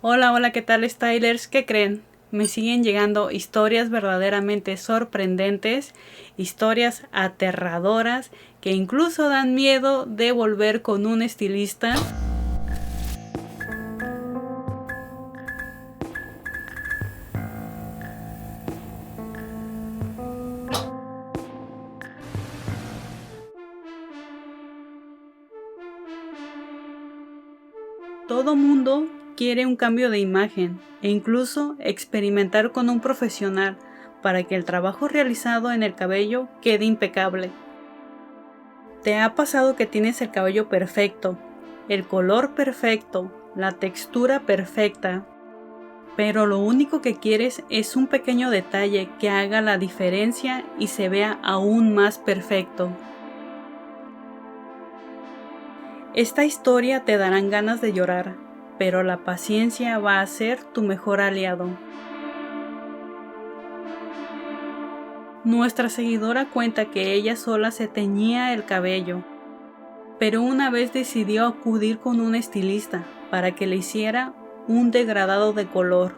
Hola, hola, ¿qué tal, Stylers? ¿Qué creen? Me siguen llegando historias verdaderamente sorprendentes, historias aterradoras que incluso dan miedo de volver con un estilista. Todo mundo quiere un cambio de imagen e incluso experimentar con un profesional para que el trabajo realizado en el cabello quede impecable. ¿Te ha pasado que tienes el cabello perfecto, el color perfecto, la textura perfecta, pero lo único que quieres es un pequeño detalle que haga la diferencia y se vea aún más perfecto? Esta historia te darán ganas de llorar, pero la paciencia va a ser tu mejor aliado. Nuestra seguidora cuenta que ella sola se teñía el cabello, pero una vez decidió acudir con un estilista para que le hiciera un degradado de color.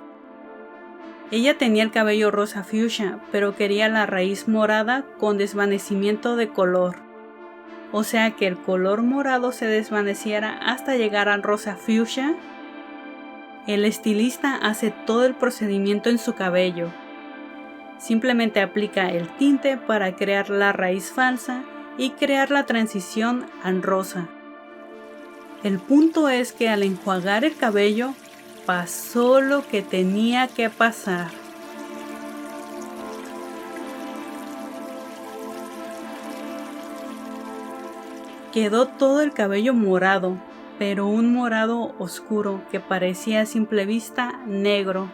Ella tenía el cabello rosa fuchsia, pero quería la raíz morada con desvanecimiento de color. O sea que el color morado se desvaneciera hasta llegar al rosa fuchsia. El estilista hace todo el procedimiento en su cabello. Simplemente aplica el tinte para crear la raíz falsa y crear la transición al rosa. El punto es que al enjuagar el cabello, pasó lo que tenía que pasar. Quedó todo el cabello morado, pero un morado oscuro que parecía a simple vista negro.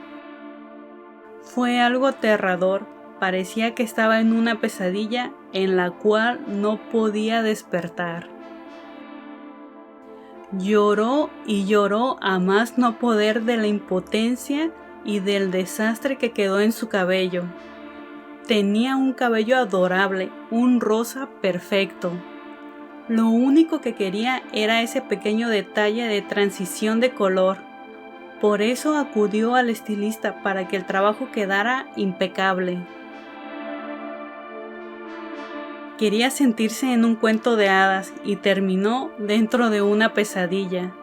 Fue algo aterrador, parecía que estaba en una pesadilla en la cual no podía despertar. Lloró y lloró a más no poder de la impotencia y del desastre que quedó en su cabello. Tenía un cabello adorable, un rosa perfecto. Lo único que quería era ese pequeño detalle de transición de color. Por eso acudió al estilista para que el trabajo quedara impecable. Quería sentirse en un cuento de hadas y terminó dentro de una pesadilla.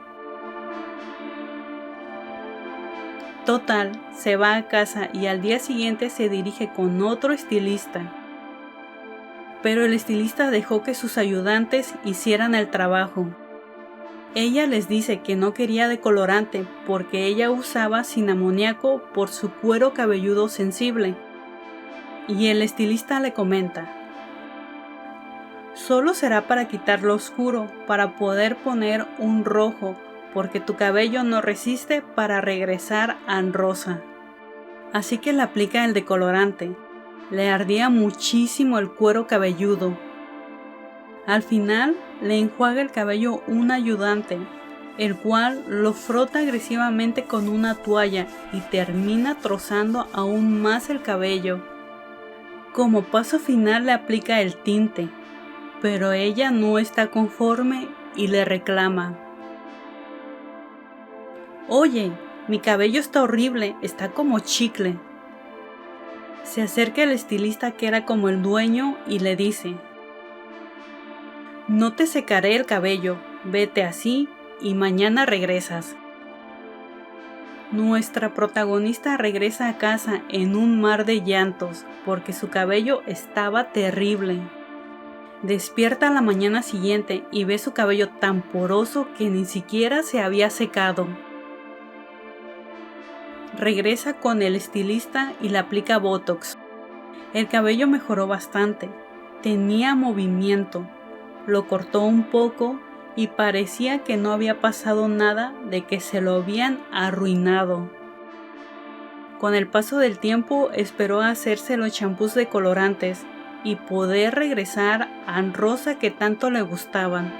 Total, se va a casa y al día siguiente se dirige con otro estilista. Pero el estilista dejó que sus ayudantes hicieran el trabajo. Ella les dice que no quería decolorante porque ella usaba sin amoníaco por su cuero cabelludo sensible. Y el estilista le comenta: solo será para quitar lo oscuro, para poder poner un rojo, porque tu cabello no resiste para regresar al rosa. Así que le aplica el decolorante. Le ardía muchísimo el cuero cabelludo. Al final le enjuaga el cabello un ayudante, el cual lo frota agresivamente con una toalla y termina trozando aún más el cabello. Como paso final le aplica el tinte, pero ella no está conforme y le reclama: oye, mi cabello está horrible, está como chicle. Se acerca el estilista que era como el dueño y le dice: no te secaré el cabello, vete así y mañana regresas. Nuestra protagonista regresa a casa en un mar de llantos porque su cabello estaba terrible. Despierta a la mañana siguiente y ve su cabello tan poroso que ni siquiera se había secado. Regresa con el estilista y le aplica Botox. El cabello mejoró bastante, tenía movimiento, lo cortó un poco y parecía que no había pasado nada de que se lo habían arruinado. Con el paso del tiempo esperó a hacerse los champús decolorantes y poder regresar al rosa que tanto le gustaban.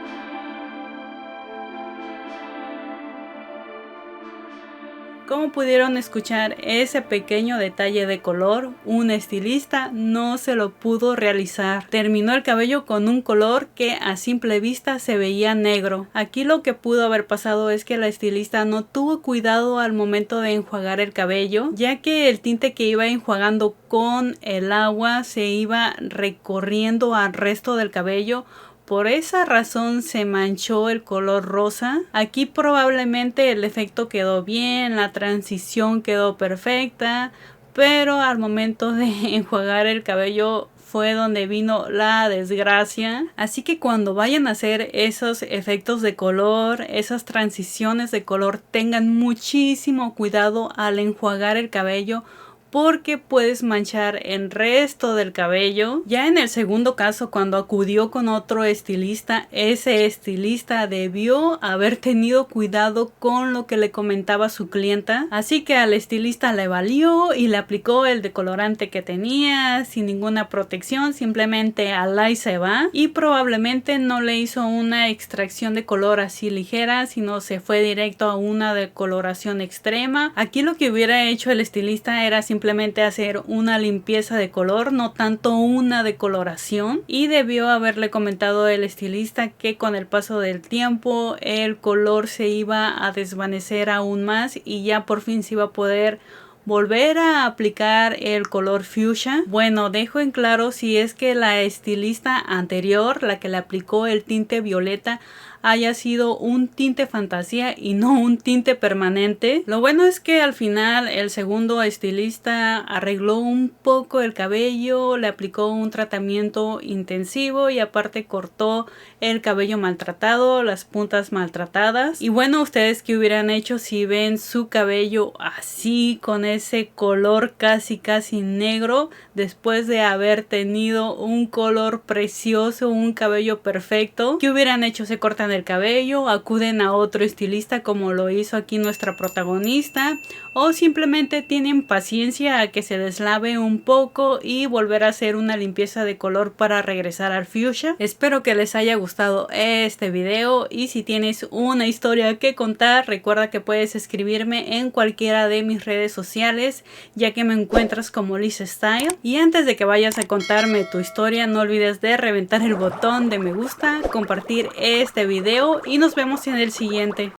Como pudieron escuchar, ese pequeño detalle de color, un estilista no se lo pudo realizar. Terminó el cabello con un color que a simple vista se veía negro. Aquí lo que pudo haber pasado es que la estilista no tuvo cuidado al momento de enjuagar el cabello, ya que el tinte que iba enjuagando con el agua se iba recorriendo al resto del cabello. Por esa razón se manchó el color rosa. Aquí probablemente el efecto quedó bien, la transición quedó perfecta, pero al momento de enjuagar el cabello fue donde vino la desgracia. Así que cuando vayan a hacer esos efectos de color, esas transiciones de color, tengan muchísimo cuidado al enjuagar el cabello, porque puedes manchar el resto del cabello. Ya en el segundo caso, cuando acudió con otro estilista, ese estilista debió haber tenido cuidado con lo que le comentaba su clienta, así que al estilista le valió y le aplicó el decolorante que tenía sin ninguna protección, simplemente al ahí se va, y probablemente no le hizo una extracción de color así ligera, sino se fue directo a una decoloración extrema. Aquí lo que hubiera hecho el estilista era simplemente hacer una limpieza de color, no tanto una decoloración, y debió haberle comentado el estilista que con el paso del tiempo el color se iba a desvanecer aún más y ya por fin se iba a poder volver a aplicar el color fuchsia. Bueno, dejo en claro si es que la estilista anterior, la que le aplicó el tinte violeta, haya sido un tinte fantasía y no un tinte permanente. Lo bueno es que al final el segundo estilista arregló un poco el cabello, le aplicó un tratamiento intensivo y aparte cortó el cabello maltratado, las puntas maltratadas. Y bueno, ustedes qué hubieran hecho si ven su cabello así, con ese color casi negro, después de haber tenido un color precioso, un cabello perfecto. ¿Qué hubieran hecho? ¿Se cortan el cabello, acuden a otro estilista como lo hizo aquí nuestra protagonista, o simplemente tienen paciencia a que se deslave un poco y volver a hacer una limpieza de color para regresar al fuchsia? Espero que les haya gustado este video, y si tienes una historia que contar, recuerda que puedes escribirme en cualquiera de mis redes sociales, ya que me encuentras como Liz Style. Y antes de que vayas a contarme tu historia, no olvides de reventar el botón de me gusta, compartir este video y nos vemos en el siguiente.